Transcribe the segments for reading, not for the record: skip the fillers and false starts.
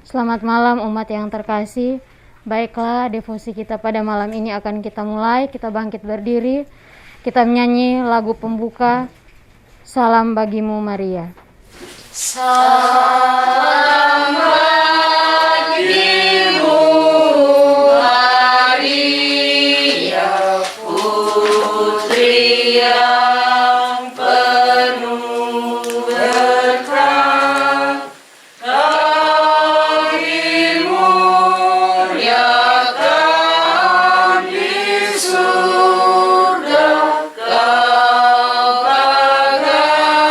Selamat malam umat yang terkasih. Baiklah, devosi kita pada malam ini akan kita mulai. Kita bangkit berdiri. Kita menyanyi lagu pembuka, Salam Bagimu Maria. Salam bagimu Maria, putri yang penuh berkah. Kami muliakan di surga, kau bagaikan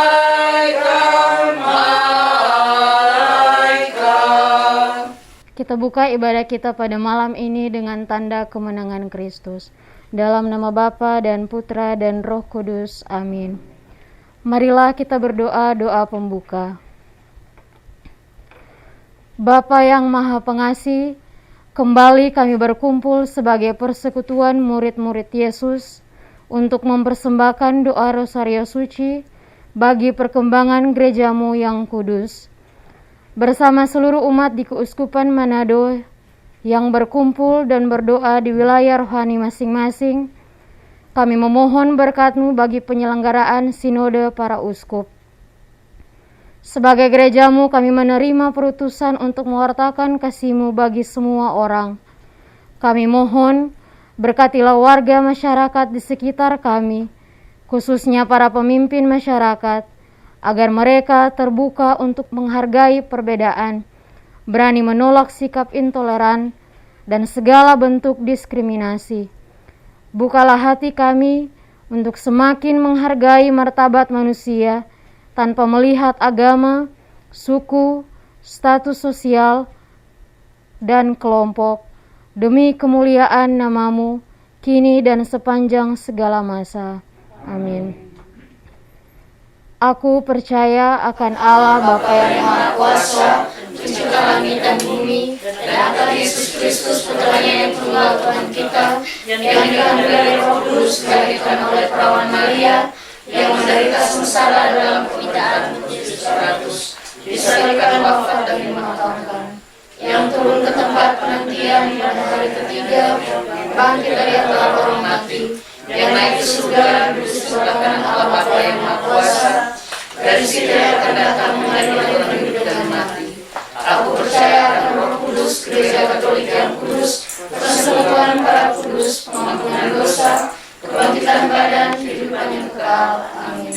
malaikat. Kita buka ibadah kita pada malam ini dengan tanda kemenangan Kristus. Dalam nama Bapa dan Putra dan Roh Kudus. Amin. Marilah kita berdoa doa pembuka. Bapa yang Maha Pengasih, kembali kami berkumpul sebagai persekutuan murid-murid Yesus untuk mempersembahkan doa Rosario Suci bagi perkembangan gerejamu yang kudus. Bersama seluruh umat di Keuskupan Manado yang berkumpul dan berdoa di wilayah rohani masing-masing, kami memohon berkat-Mu bagi penyelenggaraan sinode para uskup. Sebagai gerejamu kami menerima perutusan untuk mewartakan kasih-Mu bagi semua orang. Kami mohon berkatilah warga masyarakat di sekitar kami, khususnya para pemimpin masyarakat, agar mereka terbuka untuk menghargai perbedaan, berani menolak sikap intoleran dan segala bentuk diskriminasi. Bukalah hati kami untuk semakin menghargai martabat manusia tanpa melihat agama, suku, status sosial, dan kelompok, demi kemuliaan nama-Mu, kini dan sepanjang segala masa. Amin. Aku percaya akan Allah Bapa yang Maha Kuasa, Pencipta langit dan bumi, dan akan Yesus Kristus Putranya yang tunggal Tuhan kita, yang dikandung dari Roh Kudus, dilahirkan oleh perawan Maria, yang menderita sengsara dalam penderitaan Yesus Pilatus, disalibkan, wafat dan dimakamkan, yang turun ke tempat penantian pada hari ketiga, bangkit dari antara orang mati, yang naik ke surga, duduk di sebelah kanan Allah Bapa yang Maha Kuasa. Dari situ akan datang mengadili orang hidup dan mati. Aku percaya akan Roh Kudus, Gereja Katolik yang kudus, persekutuan para kudus, pengampunan dosa, kebangkitan badan, kehidupan yang kekal. Amin.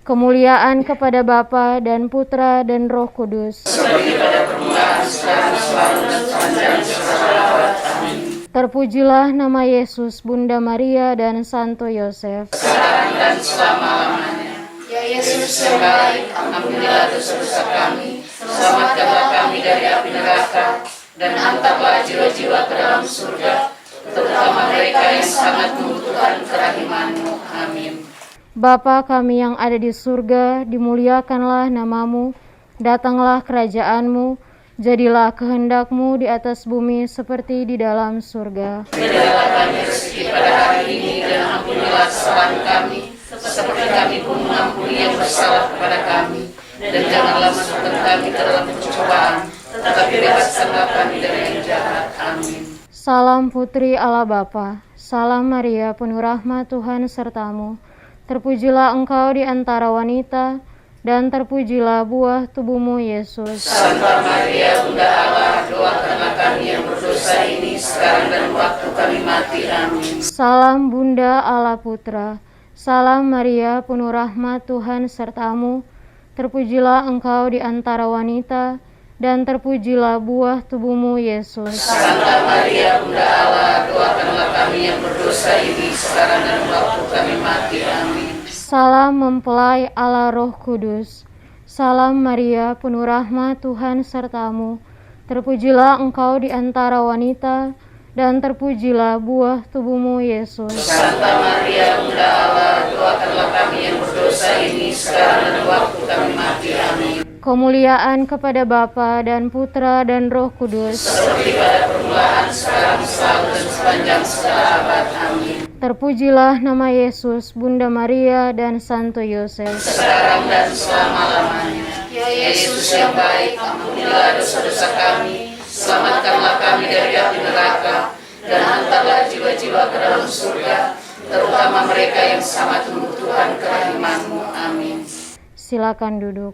Kemuliaan kepada Bapa dan Putra dan Roh Kudus. Seperti pada permulaan, sekarang, selalu, dan sepanjang segala abad. Amin. Terpujilah nama Yesus, Bunda Maria, dan Santo Yosef. Sekarang dan selama-lamanya. Ya Yesus yang baik, ampunilah dosa-dosa kami, selamatkanlah kami dari api neraka, dan hantarlah jiwa-jiwa ke dalam surga, terutama mereka yang sangat membutuhkan kerahiman-Mu. Amin. Bapa kami yang ada di surga, dimuliakanlah nama-Mu, datanglah kerajaan-Mu, jadilah kehendak-Mu di atas bumi seperti di dalam surga. Berilah kami rezeki pada hari ini, dan ampunilah kesalahan kami, seperti kami pun mengampuni yang bersalah kepada kami. Dan janganlah masukkan kami ke dalam pencobaan, tetapi bebaskanlah kami dari yang jahat. Amin. Salam Putri Allah Bapa, salam Maria penuh rahmat Tuhan sertamu. Terpujilah engkau di antara wanita, dan terpujilah buah tubuhmu Yesus. Santa Maria Bunda Allah, doakanlah kami yang berdosa ini sekarang dan waktu kami mati. Amin. Salam Bunda Allah Putra, salam Maria penuh rahmat Tuhan sertamu. Terpujilah engkau di antara wanita, dan terpujilah buah tubuhmu Yesus. Santa Maria Bunda Allah, doakanlah kami yang berdosa ini sekarang dan waktu kami mati. Amin. Salam mempelai Allah Roh Kudus, salam Maria penuh rahmat Tuhan sertamu. Terpujilah engkau di antara wanita, dan terpujilah buah tubuhmu Yesus. Santa Maria Bunda Allah, doakanlah kami yang berdosa ini sekarang dan waktu kami mati. Amin. Kemuliaan kepada Bapa dan Putra dan Roh Kudus. Seperti pada permulaan, sekarang, selalu, dan sepanjang segala abad. Amin. Terpujilah nama Yesus, Bunda Maria, dan Santo Yosef. Sekarang dan selama-lamanya. Ya Ya Yesus yang baik, ampunilah dosa-dosa kami, selamatkanlah kami dari api neraka, dan hantarlah jiwa-jiwa ke dalam surga, terutama mereka yang sangat membutuhkan kerahiman-Mu. Amin. Silakan duduk.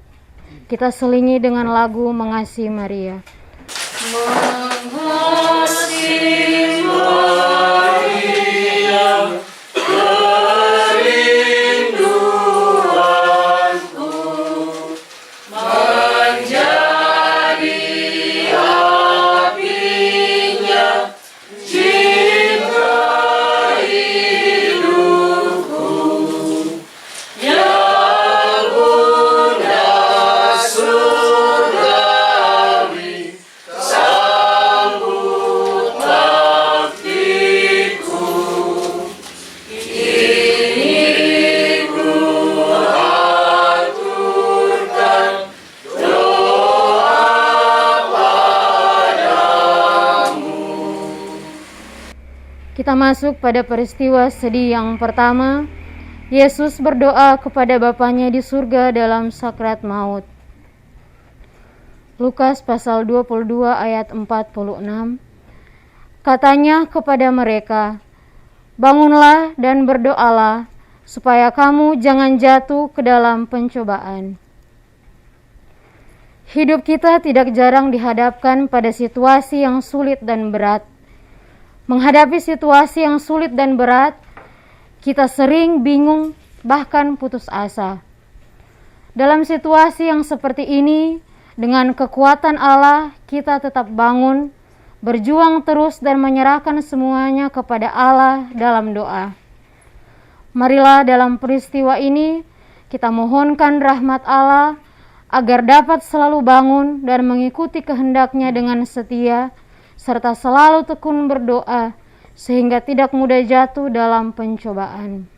Kita selingi dengan lagu Mengasihi Maria. Mengasihi Maria, kerinduanku, menjadi apinya, cinta hidupku, yang Bunda surgawi, sambut baktiku. Ini ku aturkan doa padamu. Kita masuk pada peristiwa sedih yang pertama. Yesus berdoa kepada Bapanya di surga dalam sakrat maut. Lukas pasal 22 ayat 46. Katanya kepada mereka, "Bangunlah dan berdoalah, supaya kamu jangan jatuh ke dalam pencobaan." Hidup kita tidak jarang dihadapkan pada situasi yang sulit dan berat. Menghadapi situasi yang sulit dan berat, kita sering bingung, bahkan putus asa. Dalam situasi yang seperti ini, dengan kekuatan Allah, kita tetap bangun, berjuang terus dan menyerahkan semuanya kepada Allah dalam doa. Marilah dalam peristiwa ini, kita mohonkan rahmat Allah, agar dapat selalu bangun dan mengikuti kehendak-Nya dengan setia, serta selalu tekun berdoa, sehingga tidak mudah jatuh dalam pencobaan.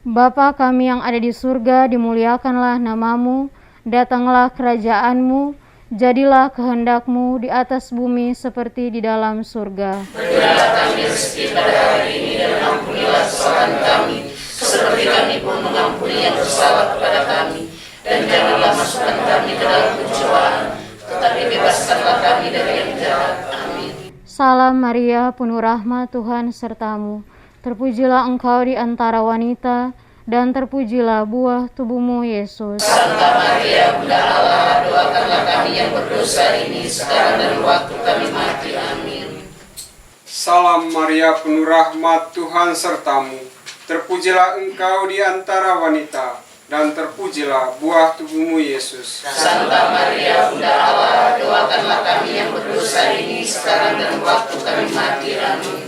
Bapa kami yang ada di surga, dimuliakanlah nama-Mu, datanglah kerajaan-Mu, jadilah kehendak-Mu di atas bumi seperti di dalam surga. Berilah kami rezeki pada hari ini, dan ampunilah kesalahan kami, seperti kami pun mengampuni yang bersalah kepada kami. Dan janganlah masukkan kami ke dalam pencobaan, tetapi bebaskanlah kami dari yang jahat. Amin. Salam Maria, penuh rahmat, Tuhan sertamu. Terpujilah engkau di antara wanita, dan terpujilah buah tubuhmu, Yesus. Santa Maria, Bunda Allah, doakanlah kami yang berdosa ini, sekarang dan waktu kami mati. Amin. Salam Maria, penuh rahmat, Tuhan sertamu. Terpujilah engkau di antara wanita, dan terpujilah buah tubuhmu, Yesus. Santa Maria, Bunda Allah, doakanlah kami yang berdosa ini, sekarang dan waktu kami mati. Amin.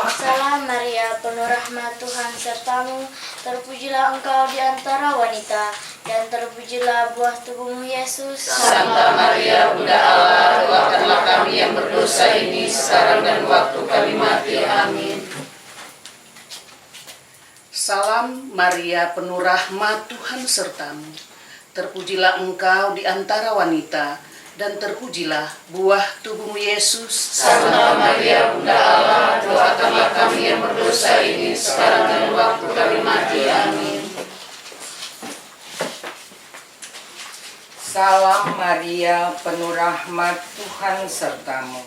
Salam Maria, penuh rahmat, Tuhan sertamu. Terpujilah engkau di antara wanita, dan terpujilah buah tubuhmu, Yesus. Santa Maria, Bunda Allah, doakanlah kami yang berdosa ini, sekarang dan waktu kami mati. Amin. Salam Maria, penuh rahmat, Tuhan sertamu. Terpujilah engkau di antara wanita, dan terpujilah buah tubuhmu, Yesus. Santa Maria, Bunda Allah, doakanlah kami yang berdosa ini, sekarang dan waktu kami mati. Amin. Salam Maria, penuh rahmat, Tuhan sertamu.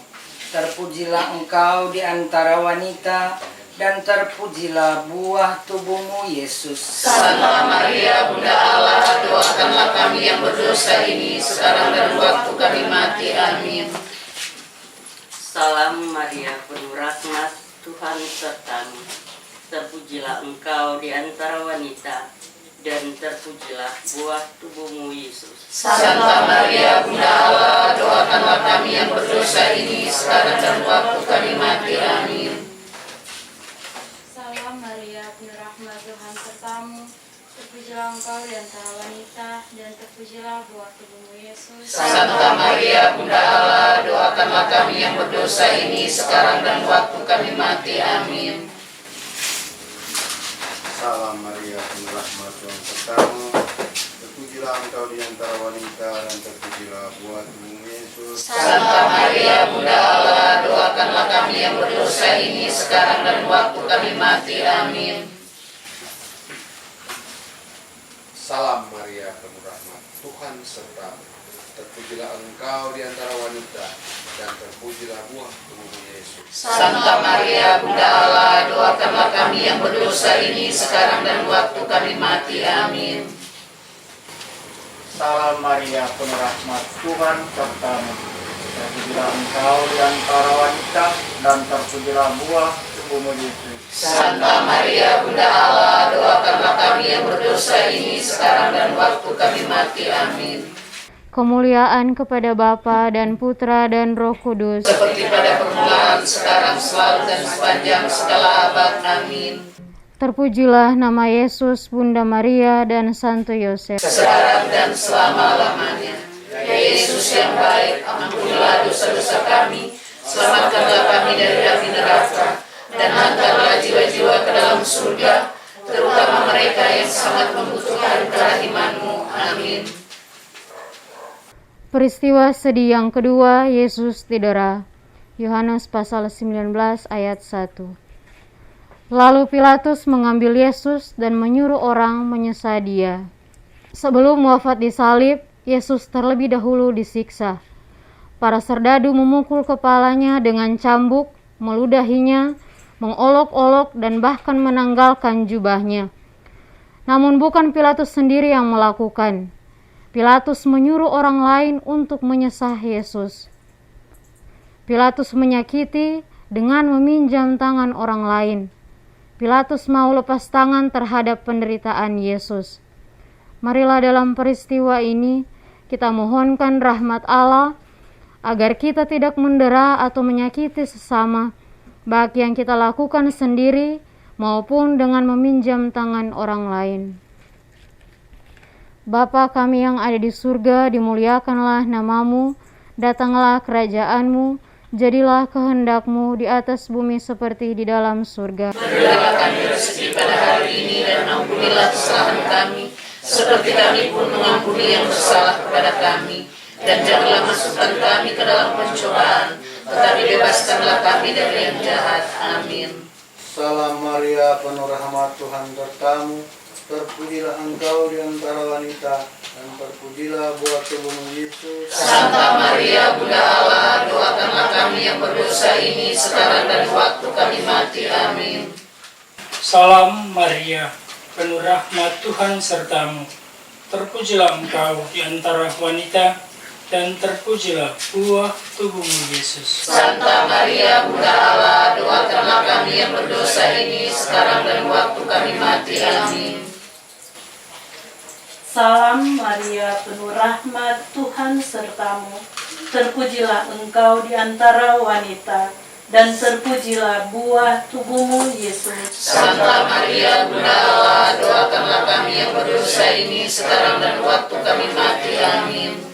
Terpujilah engkau di antara wanita, dan terpujilah buah tubuhmu, Yesus. Santa Maria, Bunda Allah, doakanlah kami yang berdosa ini, sekarang dan waktu kami mati. Amin. Salam Maria, penuh rahmat, Tuhan sertamu. Terpujilah engkau di antara wanita, dan terpujilah buah tubuhmu, Yesus. Santa Maria, Bunda Allah, doakanlah kami yang berdosa ini, sekarang dan waktu kami mati. Amin. Salam Maria, penuh rahmat, Tuhan sertamu. Terpujilah engkau di antara wanita, dan terpujilah buah tubuhmu, Yesus. Santa Maria, Bunda Allah, doakanlah kami yang berdosa ini, sekarang dan waktu kami mati. Amin. Salam Maria, penuh rahmat, Tuhan sertamu. Terpujilah engkau di antara wanita, dan terpujilah buah tubuhmu, Yesus. Santa Maria, Bunda Allah, doakanlah kami yang berdosa ini, sekarang dan waktu kami mati. Amin. Salam Maria, Tuhan sertamu. Terpujilah engkau di antara wanita, dan terpujilah buah tubuhmu Yesus. Santa Maria, Bunda Allah, doakanlah kami yang berdosa ini sekarang dan waktu kami mati. Amin. Salam Maria, penuh rahmat, Tuhan sertamu. Terpujilah engkau di antara wanita, dan terpujilah buah tubuhmu Yesus. Santa Maria, Bunda Allah, doakanlah kami yang berdosa ini sekarang dan waktu kami mati. Amin. Kemuliaan kepada Bapa dan Putra dan Roh Kudus. Seperti pada permulaan, sekarang, selalu, dan sepanjang segala abad. Amin. Terpujilah nama Yesus, Bunda Maria, dan Santo Yosef. Sekarang dan selama-lamanya. Ya Yesus yang baik, ampunilah dosa-dosa kami, selamatkanlah kami dari api neraka, dan hantarlah jiwa-jiwa ke dalam surga, terutama mereka yang sangat membutuhkan kerahiman-Mu. Amin. Peristiwa sedih yang kedua, Yesus didera. Yohanes pasal 19 ayat 1. Lalu Pilatus mengambil Yesus dan menyuruh orang menyesah dia. Sebelum wafat disalib, Yesus terlebih dahulu disiksa. Para serdadu memukul kepalanya dengan cambuk, meludahinya, mengolok-olok, dan bahkan menanggalkan jubahnya. Namun bukan Pilatus sendiri yang melakukan. Pilatus menyuruh orang lain untuk menyesah Yesus. Pilatus menyakiti dengan meminjam tangan orang lain. Pilatus mau lepas tangan terhadap penderitaan Yesus. Marilah dalam peristiwa ini kita mohonkan rahmat Allah agar kita tidak mendera atau menyakiti sesama, baik yang kita lakukan sendiri maupun dengan meminjam tangan orang lain. Bapa kami yang ada di surga, dimuliakanlah namamu, datanglah kerajaan-Mu, jadilah kehendak-Mu di atas bumi seperti di dalam surga. Berilah kami rezeki pada hari ini, dan ampunilah kesalahan kami, seperti kami pun mengampuni yang bersalah kepada kami. Dan janganlah masukkan kami ke dalam pencobaan, tetapi bebaskanlah kami dari yang jahat. Amin. Salam Maria, penuh rahmat, Tuhan sertamu. Terpujilah engkau di antara wanita, dan terpujilah buah tubuhmu Yesus. Santa Maria, Bunda Allah, doakanlah kami yang berdosa ini sekarang dan waktu kami mati. Amin. Salam Maria, penuh rahmat, Tuhan sertamu. Terpujilah engkau di antara wanita, dan terpujilah buah tubuhmu Yesus. Santa Maria, Bunda Allah, doakanlah kami yang berdosa ini sekarang dan waktu kami mati. Amin. Salam Maria, penuh rahmat, Tuhan sertamu. Terpujilah engkau di antara wanita, dan terpujilah buah tubuhmu Yesus. Santa Maria, Bunda Allah, doakanlah kami yang berdosa ini sekarang dan waktu kami mati. Amin.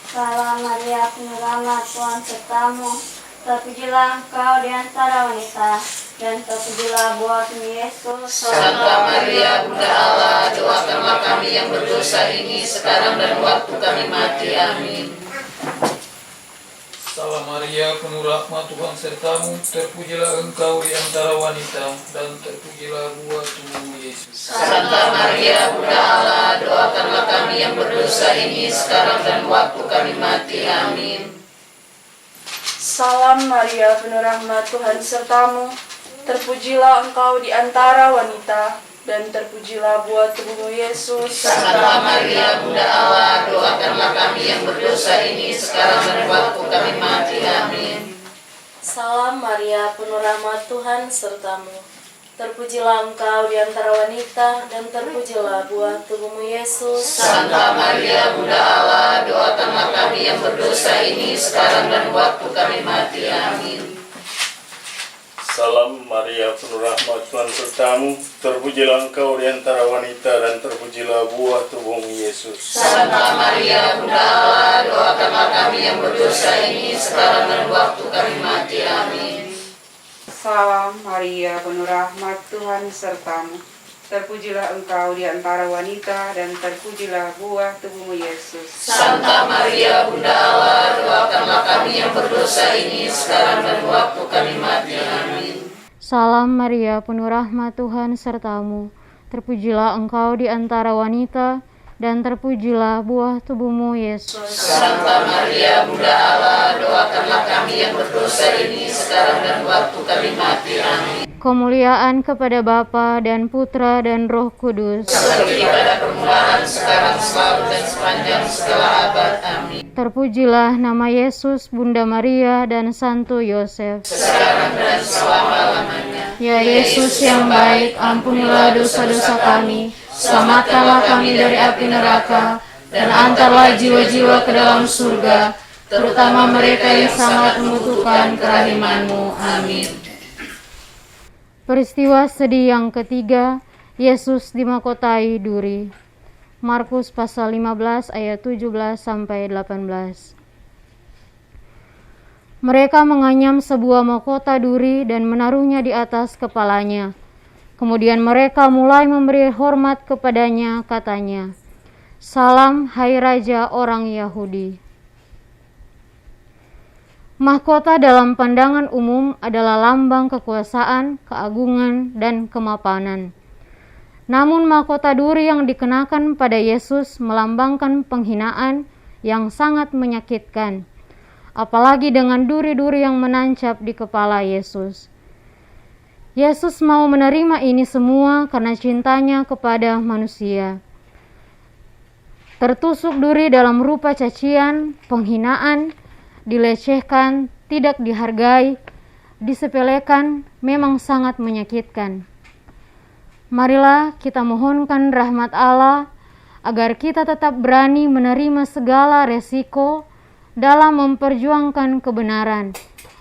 Salam Maria, penuh rahmat, Tuhan sertamu. Terpujilah engkau di antara wanita, dan terpujilah buah tubuhmu Yesus. Santa Maria, Bunda Allah, doakanlah kami yang berdosa ini sekarang dan waktu kami mati. Amin. Salam Maria, penuh rahmat, Tuhan sertamu. Terpujilah engkau di antara wanita, dan terpujilah buah tubuhmu Yesus. Santa Maria, Bunda Allah, doakanlah kami yang berdosa ini sekarang dan waktu kami mati. Amin. Salam Maria, penuh rahmat, Tuhan sertamu. Terpujilah engkau di antara wanita, dan terpujilah buah tubuhmu Yesus. Santa Maria, Bunda Allah, doakanlah kami yang berdosa ini sekarang dan waktu kami mati. Amin. Salam Maria, penuh rahmat, Tuhan sertamu. Terpujilah engkau di antara wanita, dan terpujilah buah tubuhmu Yesus. Santa Maria, Bunda Allah, doakanlah kami yang berdosa ini sekarang dan waktu kami mati. Amin. Salam Maria, penuh rahmat, Tuhan sertamu. Terpujilah engkau di antara wanita, dan terpujilah buah tubuhmu Yesus. Santa Maria, Bunda Allah, doakanlah kami yang berdosa ini sekarang dan waktu kami mati. Amin. Salam Maria, penuh rahmat, Tuhan sertamu. Terpujilah engkau di antara wanita, dan terpujilah buah tubuhmu Yesus. Santa Maria, Bunda Allah, doakanlah kami yang berdosa ini sekarang dan waktu kami mati. Amin. Salam Maria, penuh rahmat, Tuhan sertamu. Terpujilah engkau di antara wanita, dan terpujilah buah tubuhmu, Yesus. Santa Maria, Bunda Allah, doakanlah kami yang berdosa ini sekarang dan waktu kami mati. Amin. Kemuliaan kepada Bapa dan Putra dan Roh Kudus. Seperti pada permulaan, sekarang, selalu, dan sepanjang segala abad. Amin. Terpujilah nama Yesus, Bunda Maria, dan Santo Yosef. Sekarang dan selama-lamanya. Ya Yesus yang baik, ampunilah dosa-dosa kami, selamatkanlah kami dari api neraka, dan antarlah jiwa-jiwa ke dalam surga, terutama mereka yang sangat membutuhkan kerahiman-Mu. Amin. Peristiwa sedih yang ketiga, Yesus dimahkotai duri. Markus pasal 15 ayat 17 sampai 18. Mereka menganyam sebuah mahkota duri dan menaruhnya di atas kepalanya. Kemudian mereka mulai memberi hormat kepadanya, katanya, "Salam, hai Raja orang Yahudi." Mahkota dalam pandangan umum adalah lambang kekuasaan, keagungan, dan kemapanan. Namun mahkota duri yang dikenakan pada Yesus melambangkan penghinaan yang sangat menyakitkan, apalagi dengan duri-duri yang menancap di kepala Yesus. Yesus mau menerima ini semua karena cintanya kepada manusia. Tertusuk duri dalam rupa cacian, penghinaan, dilecehkan, tidak dihargai, disepelekan, memang sangat menyakitkan. Marilah kita mohonkan rahmat Allah agar kita tetap berani menerima segala resiko dalam memperjuangkan kebenaran,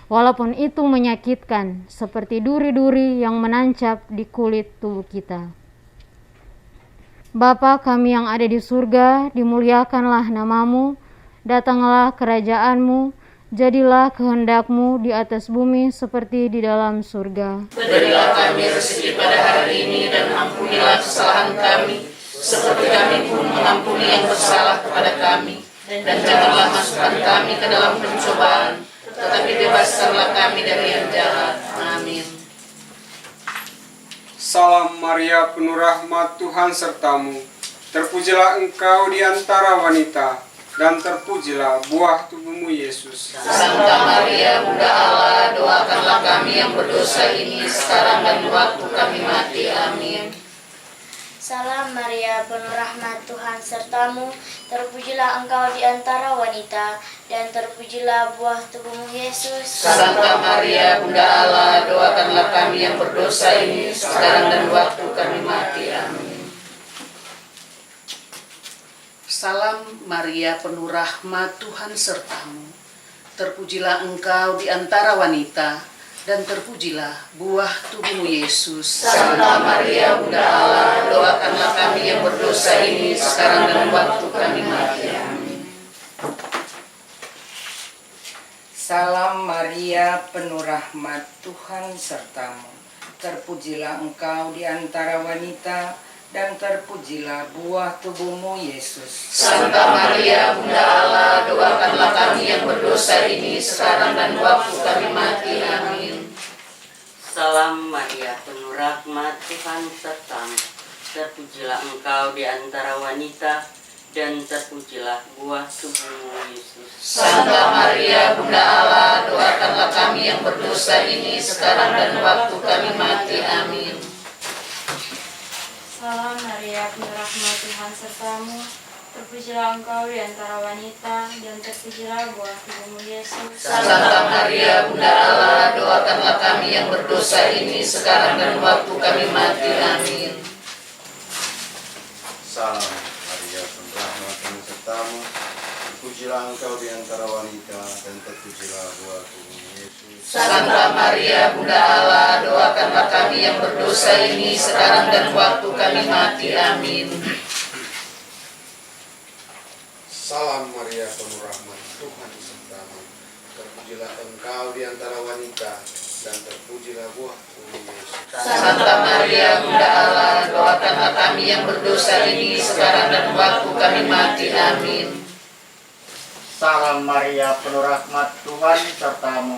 walaupun itu menyakitkan, seperti duri-duri yang menancap di kulit tubuh kita. Bapa kami yang ada di surga, dimuliakanlah namamu, datanglah kerajaan-Mu, jadilah kehendak-Mu di atas bumi seperti di dalam surga. Berilah kami rezeki pada hari ini dan ampunilah kesalahan kami, seperti kami pun mengampuni yang bersalah kepada kami. Dan janganlah masukkan kami ke dalam pencobaan, tetapi bebaskanlah kami dari yang jahat. Amin. Salam Maria, penuh rahmat, Tuhan sertamu. Terpujilah engkau di antara wanita, dan terpujilah buah tubuhmu, Yesus. Santa Maria, Bunda Allah, doakanlah kami yang berdosa ini sekarang dan waktu kami mati. Amin. Salam Maria, penuh rahmat, Tuhan sertamu, terpujilah engkau di antara wanita, dan terpujilah buah tubuhmu, Yesus. Santa Maria, Bunda Allah, doakanlah kami yang berdosa ini sekarang dan waktu kami mati. Amin. Salam Maria, penuh rahmat, Tuhan sertamu. Terpujilah engkau di antara wanita, dan terpujilah buah tubuhmu, Yesus. Santa Maria, Bunda Allah, doakanlah kami yang berdosa ini sekarang dan waktu kami mati. Amin. Salam Maria, penuh rahmat, Tuhan sertamu. Terpujilah engkau di antara wanita, dan terpujilah buah tubuhmu, Yesus. Santa Maria, Bunda Allah, doakanlah kami yang berdosa ini sekarang dan waktu kami mati. Amin. Salam Maria, penuh rahmat, Tuhan sertamu. Terpujilah engkau di antara wanita, dan terpujilah buah tubuhmu, Yesus. Santa Maria, Bunda Allah, doakanlah kami yang berdosa ini sekarang dan waktu kami mati. Amin. Salam Maria, penuh rahmat, Tuhan sertamu. Terpujilah engkau di antara wanita, dan terpujilah buah tubuhmu, Yesus. Santa Maria, Bunda Allah, doakanlah kami yang berdosa ini sekarang dan waktu kami mati. Amin. Salam Maria, penuh rahmat, Tuhan sertamu. Terpujilah engkau di antara wanita, dan terpujilah buah tubuhmu, Yesus. Santa Maria, Bunda Allah, doakanlah kami yang berdosa ini sekarang dan waktu kami mati. Amin. Salam Maria, penuh rahmat, Tuhan sertamu. Terpujilah engkau di antara wanita, dan terpujilah buah tubuhmu, Yesus. Santa Maria, Bunda Allah, doakanlah kami yang berdosa ini sekarang dan waktu kami mati. Amin. Salam Maria, penuh rahmat, Tuhan sertamu.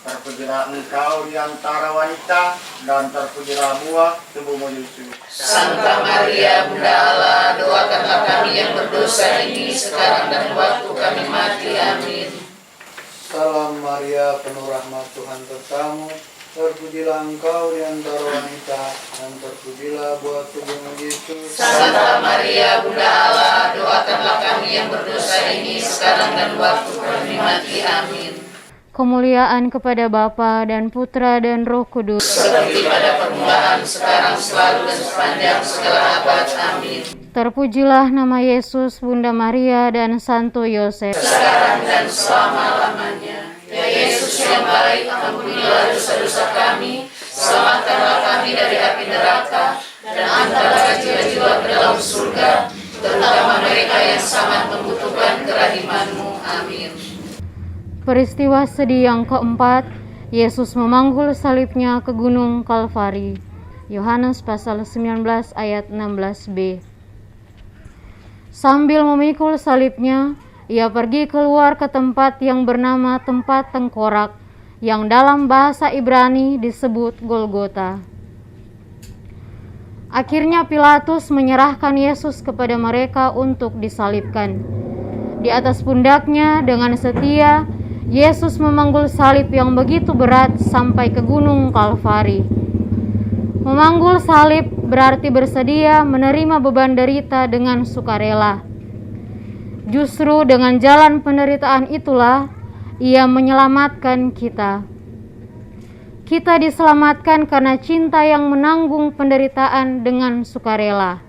terpujilah Engkau di antara wanita, dan terpujilah buah tubuhmu Yesus. Santa Maria, Bunda Allah, doakanlah kami yang berdosa ini sekarang dan waktu kami mati. Amin. Salam Maria, penuh rahmat Tuhan sertamu, terpujilah Engkau di antara wanita, dan terpujilah buah tubuhmu Yesus. Santa Maria, Bunda Allah, doakanlah kami yang berdosa ini sekarang dan waktu kami mati. Amin. Kemuliaan kepada Bapa dan Putra dan Roh Kudus, seperti pada permulaan, sekarang, selalu, dan sepanjang segala abad. Amin. Terpujilah nama Yesus, Bunda Maria, dan Santo Yosef, sekarang dan selama-lamanya. Ya Yesus yang baik, ampunilah dosa-dosa kami, selamatkanlah kami dari api neraka, dan antarlah jiwa-jiwa ke dalam surga, terutama mereka yang sangat membutuhkan kerahiman-Mu. Amin. Peristiwa sedih yang keempat, Yesus memanggul salibnya ke Gunung Kalvari. Yohanes pasal 19 ayat 16b. Sambil memikul salibnya, ia pergi keluar ke tempat yang bernama tempat tengkorak, yang dalam bahasa Ibrani disebut Golgota. Akhirnya Pilatus menyerahkan Yesus kepada mereka untuk disalibkan. Di atas pundaknya dengan setia, Yesus memanggul salib yang begitu berat sampai ke Gunung Kalvari. Memanggul salib berarti bersedia menerima beban derita dengan sukarela. Justru dengan jalan penderitaan itulah ia menyelamatkan kita. Kita diselamatkan karena cinta yang menanggung penderitaan dengan sukarela.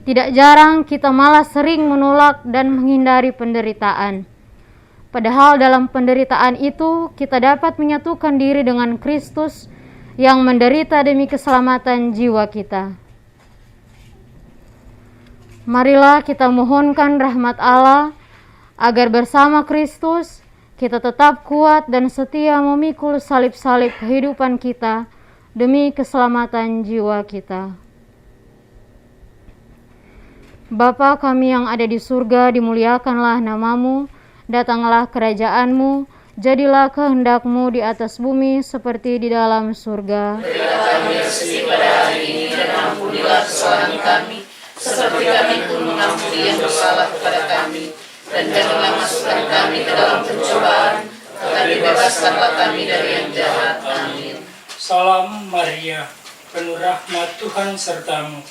Tidak jarang kita malah sering menolak dan menghindari penderitaan. Padahal dalam penderitaan itu kita dapat menyatukan diri dengan Kristus yang menderita demi keselamatan jiwa kita. Marilah kita mohonkan rahmat Allah agar bersama Kristus kita tetap kuat dan setia memikul salib-salib kehidupan kita demi keselamatan jiwa kita. Bapa kami yang ada di surga, dimuliakanlah nama-Mu. Datanglah kerajaan-Mu, jadilah kehendak-Mu di atas bumi seperti di dalam surga. Berilah kami rezeki pada hari ini, dan ampunilah kesalahan kami, seperti kami pun mengampuni yang bersalah kepada kami. Dan janganlah masukkan kami ke dalam pencobaan, tetapi bebaskanlah kami dari yang jahat. Amin. Salam Maria, penuh rahmat Tuhan sertamu.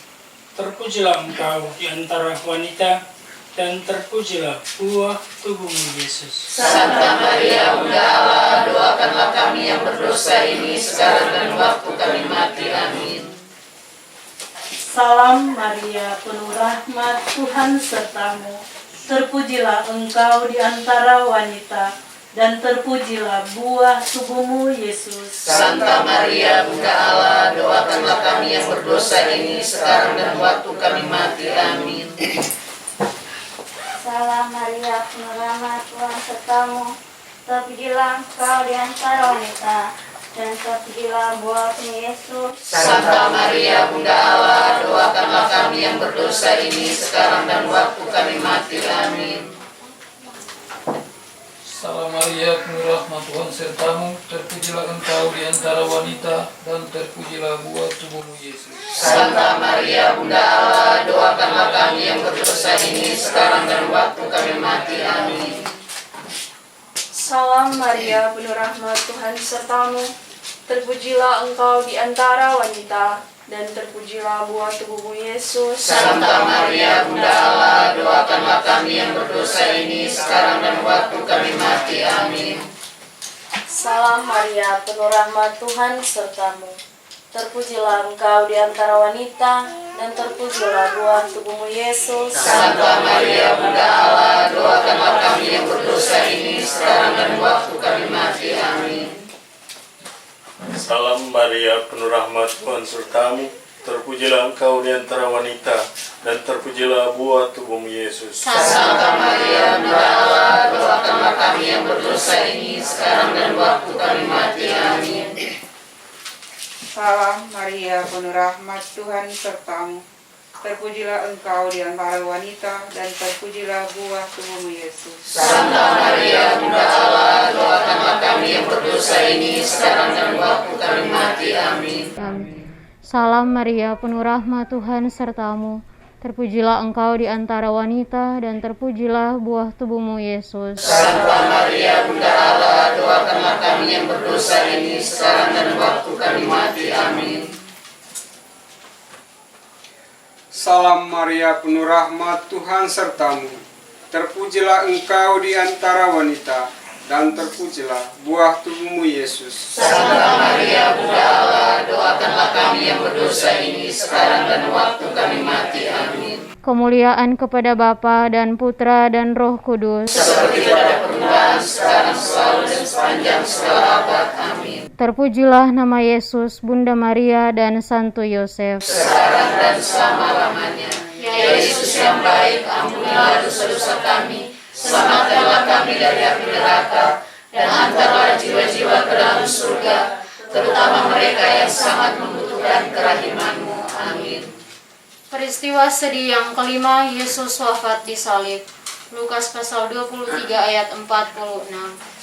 Terpujilah Engkau di antara wanita, dan terpujilah buah tubuhmu Yesus. Santa Maria, Bunda Allah, doakanlah kami yang berdosa ini sekarang dan waktu kami mati. Amin. Salam Maria, penuh rahmat Tuhan sertamu. Terpujilah Engkau di antara wanita, dan terpujilah buah tubuhmu Yesus. Santa Maria, Bunda Allah, doakanlah kami yang berdosa ini sekarang dan waktu kami mati. Amin. Salam Maria, penuh rahmat Tuhan sertamu. Terpujilah Engkau di antara wanita, dan terpujilah buahmu Yesus. Santa Maria, Bunda Allah, doakanlah kami yang berdosa ini sekarang dan waktu kami mati. Amin. Salam Maria, penuh rahmat Tuhan sertamu, terpujilah Engkau di antara wanita, dan terpujilah buah tubuhmu Yesus. Santa Maria, Bunda Allah, doakanlah kami yang berdosa ini sekarang dan waktu kami mati. Amin. Salam Maria, penuh rahmat Tuhan sertamu, terpujilah Engkau di antara wanita, dan terpujilah buah tubuhmu Yesus. Santa Maria, Bunda Allah, doakanlah kami yang berdosa ini sekarang dan waktu kami mati. Amin. Salam Maria, penuh rahmat Tuhan sertamu. Terpujilah Engkau di antara wanita, dan terpujilah buah tubuhmu Yesus. Santa Maria, Bunda Allah, doakanlah kami yang berdosa ini sekarang dan waktu kami mati. Amin. Salam Maria, penuh rahmat Tuhan sertamu, terpujilah Engkau di antara wanita, dan terpujilah buah tubuhmu Yesus. Santa Maria, Bunda Allah, doakanlah kami yang berdosa ini sekarang dan waktu kami mati. Amin. Salam Maria, penuh rahmat Tuhan sertamu. terpujilah Engkau di antara wanita, dan terpujilah buah tubuhmu Yesus. Santa Maria, Bunda Allah, doakanlah kami yang berdosa ini sekarang dan waktu kami mati. Amin. Salam Maria, penuh rahmat Tuhan sertamu. Terpujilah engkau di antara wanita, dan terpujilah buah tubuhmu Yesus. Santa Maria, Bunda Allah, doakanlah kami yang berdosa ini sekarang dan waktu kami mati. Amin. Salam Maria, penuh rahmat Tuhan sertamu. Terpujilah engkau di antara wanita, dan terpujilah buah tubuhmu Yesus. Santa Maria, Bunda Allah, doakanlah kami yang berdosa ini sekarang dan waktu kami mati. Amin. Kemuliaan kepada Bapa dan Putra dan Roh Kudus. Seperti pada permulaan, sekarang, selalu, dan sepanjang segala abad. Amin. Terpujilah nama Yesus, Bunda Maria, dan Santo Yosef. Sekarang dan selama-lamanya. Ya Yesus yang baik, ampunilah dosa-dosa kami, selamatkanlah kami dari api neraka, dan hantarlah jiwa-jiwa ke dalam surga, terutama mereka yang sangat membutuhkan kerahiman-Mu. Amin. Peristiwa sedih yang kelima, Yesus wafat disalib. Lukas pasal 23 ayat 46.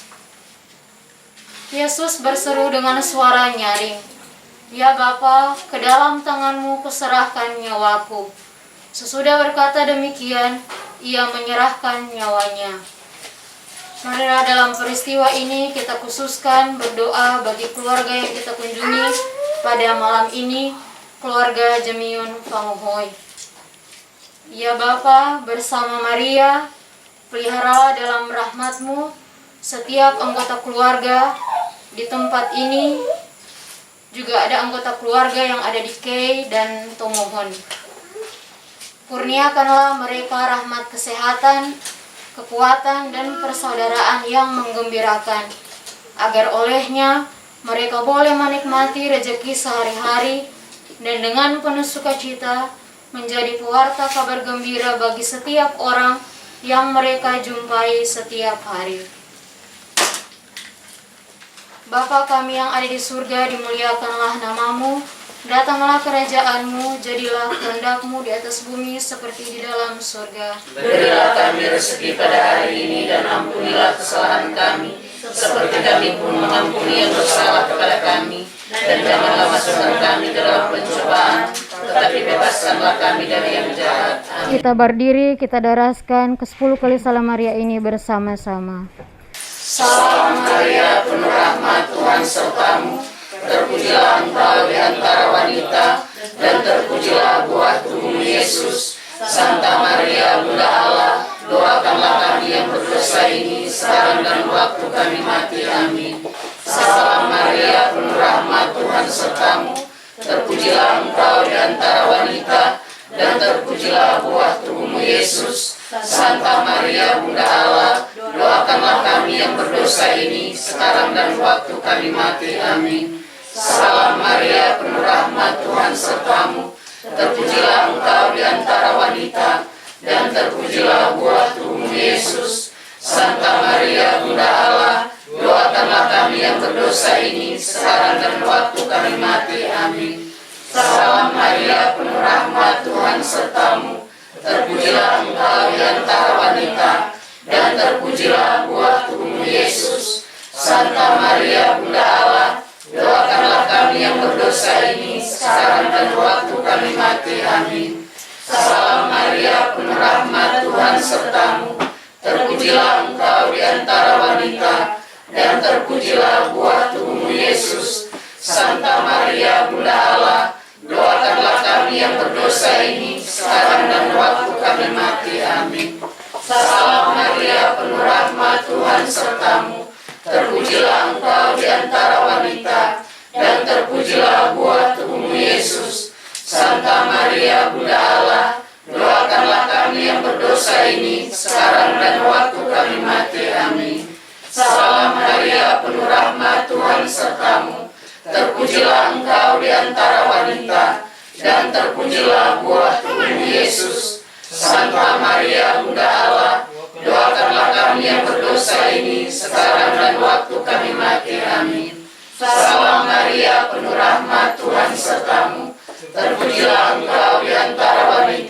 Yesus berseru dengan suara nyaring, "Ya Bapa, ke dalam tangan-Mu kuserahkan nyawaku." Sesudah berkata demikian, ia menyerahkan nyawanya. Marilah dalam peristiwa ini kita khususkan berdoa bagi keluarga yang kita kunjungi pada malam ini, keluarga Jemiun Pamuhoy. Ya Bapa, bersama Maria, peliharalah dalam rahmat-Mu setiap anggota keluarga di tempat ini. Juga ada anggota keluarga yang ada di Kei dan Tomohon. Kurniakanlah mereka rahmat kesehatan, kekuatan, dan persaudaraan yang menggembirakan, agar olehnya mereka boleh menikmati rezeki sehari-hari dan dengan penuh sukacita menjadi pewarta kabar gembira bagi setiap orang yang mereka jumpai setiap hari. Bapa kami yang ada di surga, dimuliakanlah nama-Mu, datanglah kerajaan-Mu, jadilah kehendak-Mu di atas bumi seperti di dalam surga. Berilah kami rezeki pada hari ini, dan ampunilah kesalahan kami, seperti kami pun mengampuni yang bersalah kepada kami. Dan janganlah masukkan kami ke dalam pencobaan, tetapi bebaskanlah kami dari yang jahat. Amin. Kita berdiri, kita daraskan ke-10 kali Salam Maria ini bersama-sama. Salam Maria, penuh rahmat Tuhan sertamu. Terpujilah engkau di antara wanita, dan terpujilah buah tubuhmu Yesus. Santa Maria, Bunda Allah, doakanlah kami yang berdosa ini sekarang dan waktu kami mati. Amin. Salam Maria, penuh rahmat Tuhan sertamu. Terpujilah engkau di antara wanita, dan terpujilah buah tubuhmu Yesus. Santa Maria, Bunda Allah, doakanlah kami yang berdosa ini sekarang dan waktu kami mati. Amin. Salam Maria, penuh rahmat Tuhan sertamu. Terpujilah engkau di antara wanita, dan terpujilah buah tubuhmu Yesus. Santa Maria, Bunda Allah, doakanlah kami yang berdosa ini sekarang dan waktu kami mati. Amin. Salam Maria, penuh rahmat Tuhan sertamu. Terpujilah engkau di antara wanita, dan terpujilah buah tubuhmu Yesus. Santa Maria, Bunda Allah, doakanlah kami yang berdosa ini sekarang dan waktu kami mati. Amin. Salam Maria, penuh rahmat Tuhan sertamu. Terpujilah engkau di antara wanita, dan terpujilah buah tubuhmu Yesus. Santa Maria, Bunda Allah, doakanlah kami yang berdosa ini sekarang dan waktu kami mati. Amin. Salam Maria, penuh rahmat Tuhan sertamu. Terpujilah engkau di antara wanita, dan terpujilah buah tubuhmu Yesus. Santa Maria, Bunda Allah, doakanlah kami yang berdosa ini sekarang dan waktu kami mati. Amin. Salam Maria, penuh rahmat Tuhan sertamu. Terpujilah engkau di antara wanita, dan terpujilah buah tubuhmu Yesus. Santa Maria, Bunda Allah, doakanlah kami yang berdosa ini sekarang dan waktu kami mati. Amin. Salam Maria, penuh rahmat Tuhan sertamu. Terpujilah engkau di antara wanita,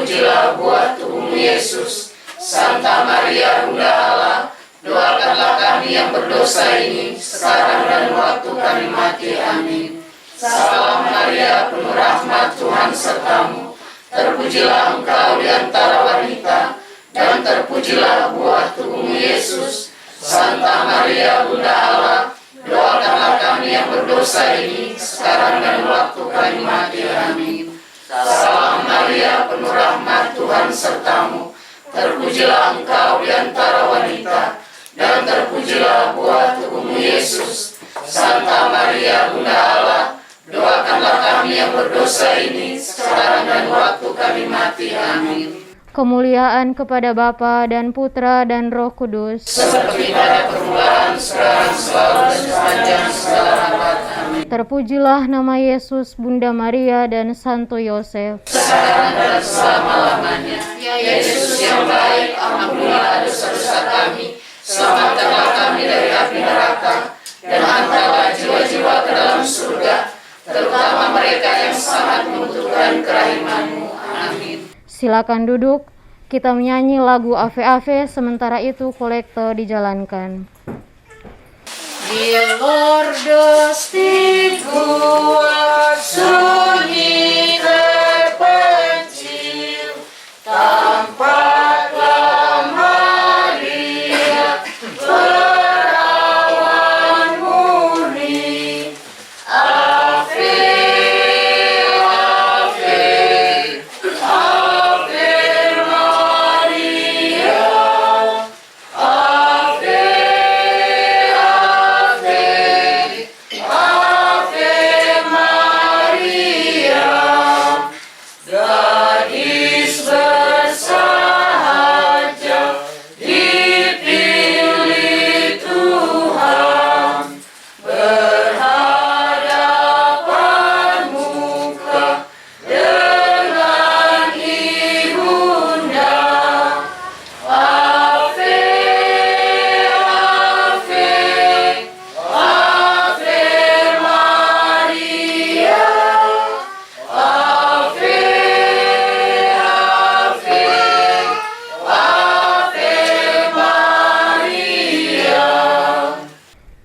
terpujilah buah tubuhmu Yesus. Santa Maria Bunda Allah, doakanlah kami yang berdosa ini, sekarang dan waktu kami mati. Amin. Salam Maria, penuh rahmat, Tuhan sertamu. Terpujilah engkau di antara wanita, dan terpujilah buah tubuhmu Yesus. Santa Maria Bunda Allah, doakanlah kami yang berdosa ini, sekarang dan waktu kami mati. Amin. Salam Maria, penuh rahmat, Tuhan sertamu. Terpujilah engkau di antara wanita, dan terpujilah buah tubuhmu Yesus. Santa Maria Bunda Allah, doakanlah kami yang berdosa ini, sekarang dan waktu kami mati. Amin. Kemuliaan kepada Bapa dan Putra dan Roh Kudus, seperti pada permulaan, sekarang, selalu, dan sepanjang segala abad. Amin. Terpujilah nama Yesus, Bunda Maria, dan Santo Yosef, sekarang dan selama-lamanya. Ya Yesus yang baik, ampunilah dosa-dosa kami, selamatkanlah kami dari api neraka, dan hantarlah jiwa-jiwa ke dalam surga, terutama mereka yang sangat membutuhkan kerahiman-Mu. Amin. Silakan duduk, kita menyanyi lagu Ave-Ave, sementara itu kolekte dijalankan. Dia Lordos di gua sunyi terpencil, tampaklah Maria perawan murni. Ave, Ave, Ave Maria, Ave, Ave, Ave Maria. Gadis bersahaja dipilih Tuhan, berhadapan muka dengan ibunda. Ave, Ave, Ave Maria, Ave, Ave, Ave Maria.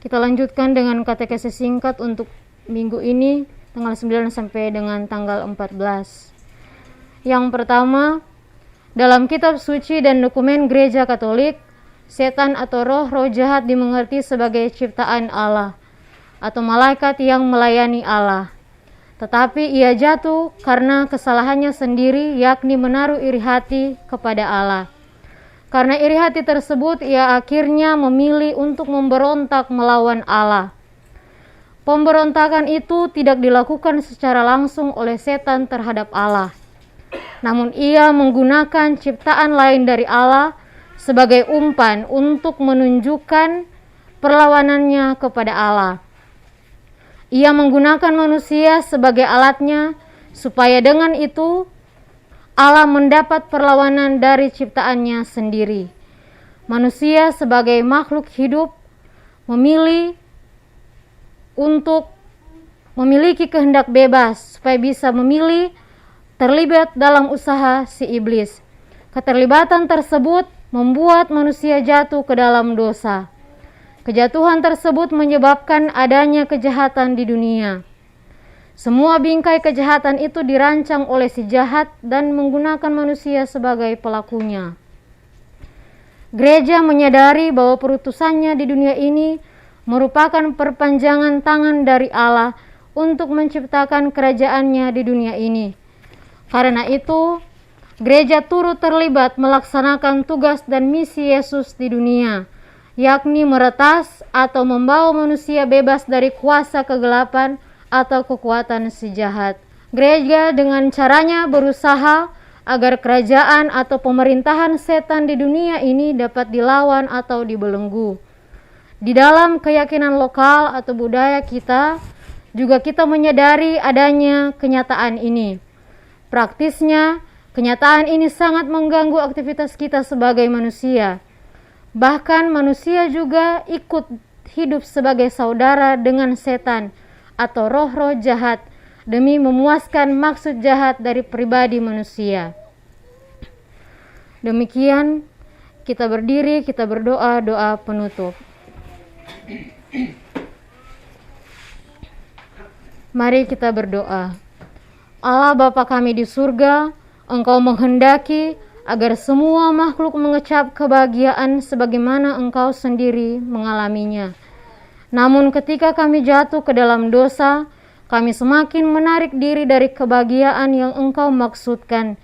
Kita lanjutkan dengan katekesi singkat untuk minggu ini, tanggal 9 sampai dengan tanggal 14. Yang pertama, dalam kitab suci dan dokumen Gereja Katolik, setan atau roh-roh jahat dimengerti sebagai ciptaan Allah atau malaikat yang melayani Allah. Tetapi ia jatuh karena kesalahannya sendiri, yakni menaruh iri hati kepada Allah. Karena iri hati tersebut, ia akhirnya memilih untuk memberontak melawan Allah. Pemberontakan itu tidak dilakukan secara langsung oleh setan terhadap Allah. Namun ia menggunakan ciptaan lain dari Allah sebagai umpan untuk menunjukkan perlawanannya kepada Allah. Ia menggunakan manusia sebagai alatnya supaya dengan itu Allah mendapat perlawanan dari ciptaannya sendiri. Manusia sebagai makhluk hidup memilih untuk memiliki kehendak bebas supaya bisa memilih terlibat dalam usaha si iblis. Keterlibatan tersebut membuat manusia jatuh ke dalam dosa. Kejatuhan tersebut menyebabkan adanya kejahatan di dunia. Semua bingkai kejahatan itu dirancang oleh si jahat dan menggunakan manusia sebagai pelakunya. Gereja menyadari bahwa perutusannya di dunia ini merupakan perpanjangan tangan dari Allah untuk menciptakan kerajaannya di dunia ini. Karena itu, gereja turut terlibat melaksanakan tugas dan misi Yesus di dunia, yakni meretas atau membawa manusia bebas dari kuasa kegelapan atau kekuatan si jahat. Gereja dengan caranya berusaha agar kerajaan atau pemerintahan setan di dunia ini dapat dilawan atau dibelenggu. Di dalam keyakinan lokal atau budaya kita, juga kita menyadari adanya kenyataan ini. Praktisnya, kenyataan ini sangat mengganggu aktivitas kita sebagai manusia. Bahkan manusia juga ikut hidup sebagai saudara dengan setan atau roh-roh jahat demi memuaskan maksud jahat dari pribadi manusia. Demikian kita berdiri, kita berdoa doa penutup. Mari kita berdoa. Allah Bapa kami di surga, Engkau menghendaki agar semua makhluk mengecap kebahagiaan sebagaimana Engkau sendiri mengalaminya. Namun ketika kami jatuh ke dalam dosa, kami semakin menarik diri dari kebahagiaan yang Engkau maksudkan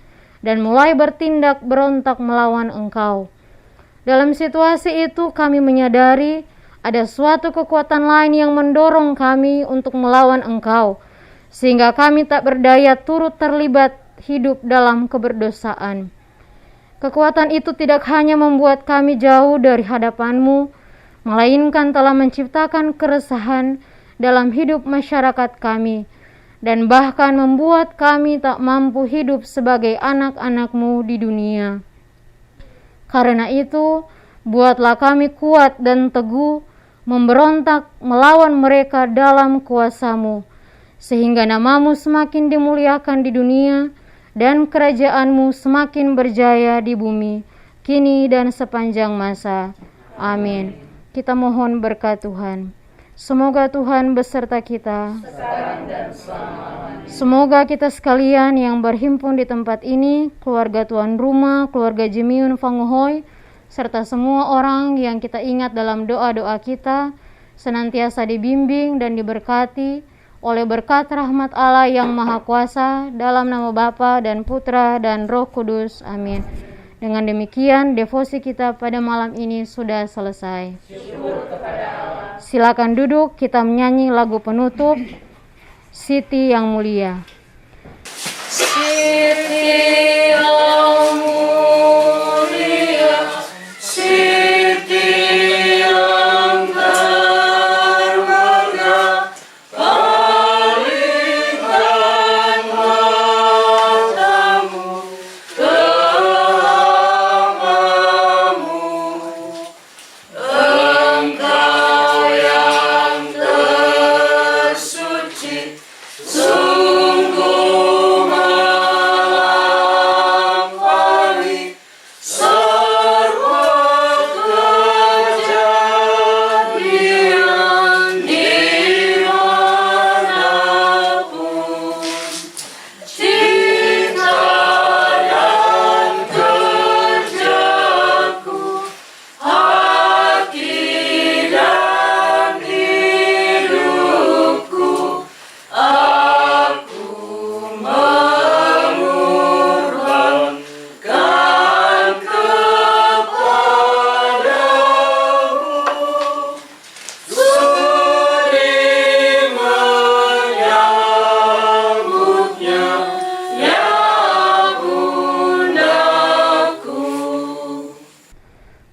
dan mulai bertindak berontak melawan Engkau. Dalam situasi itu kami menyadari ada suatu kekuatan lain yang mendorong kami untuk melawan Engkau, sehingga kami tak berdaya turut terlibat hidup dalam keberdosaan. Kekuatan itu tidak hanya membuat kami jauh dari hadapan-Mu, melainkan telah menciptakan keresahan dalam hidup masyarakat kami, dan bahkan membuat kami tak mampu hidup sebagai anak-anak-Mu di dunia. Karena itu, buatlah kami kuat dan teguh, memberontak melawan mereka dalam kuasa-Mu, sehingga nama-Mu semakin dimuliakan di dunia, dan kerajaan-Mu semakin berjaya di bumi, kini dan sepanjang masa. Amin. Kita mohon berkat Tuhan. Semoga Tuhan beserta kita. Semoga kita sekalian yang berhimpun di tempat ini, keluarga tuan rumah, keluarga Jimiun Fangohoy, serta semua orang yang kita ingat dalam doa-doa kita, senantiasa dibimbing dan diberkati oleh berkat rahmat Allah yang Maha Kuasa, dalam nama Bapa dan Putra dan Roh Kudus. Amin. Dengan demikian, devosi kita pada malam ini sudah selesai. Silakan duduk, kita menyanyi lagu penutup, Siti yang Mulia. Siti yang mulia, Siti yang termegah, palingkan matamu ke hamba-Mu. Engkau yang tersuci, sungguh melampaui sarwa kejadian dimanapun. Cinta dan kerjaku, hati dan hidupku, aku mengorbankan kepadamu. Sudi menyambutnya, ya bundaku.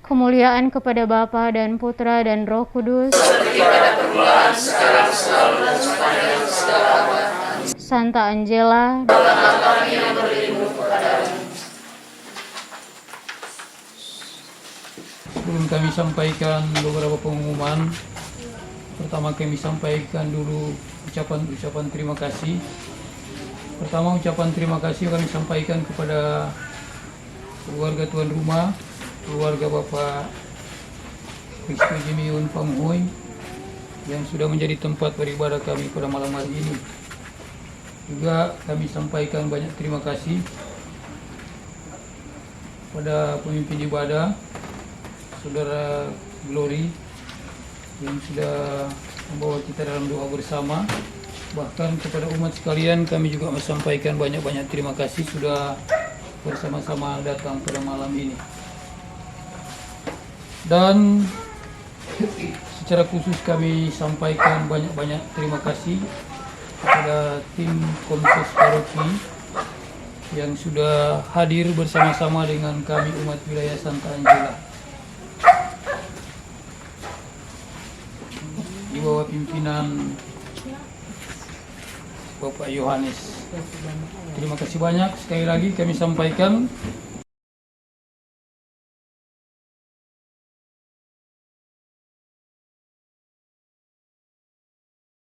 Kemuliaan kepada Bapa dan Putra dan Roh Kudus. Seperti pada permulaan, sekarang, selalu, dan sepanjang segala abad. Amin. Santa Angela, Tolonglah kami yang berlindung kepadamu. Sebelum kami sampaikan beberapa pengumuman, pertama kami sampaikan dulu ucapan terima kasih. Pertama, ucapan terima kasih kami sampaikan kepada keluarga tuan rumah, keluarga Bapak Kristo Jimiun Fangohoy yang sudah menjadi tempat beribadah kami pada malam hari ini. Juga kami sampaikan banyak terima kasih pada pemimpin ibadah, Saudara Glory, yang sudah membawa kita dalam doa bersama. Bahkan kepada umat sekalian kami juga menyampaikan banyak-banyak terima kasih sudah bersama-sama datang pada malam ini. Dan secara khusus kami sampaikan banyak-banyak terima kasih kepada tim Komses Paroki yang sudah hadir bersama-sama dengan kami umat wilayah Santa Angela. Di bawah pimpinan Bapak Yohanes. Terima kasih banyak sekali lagi kami sampaikan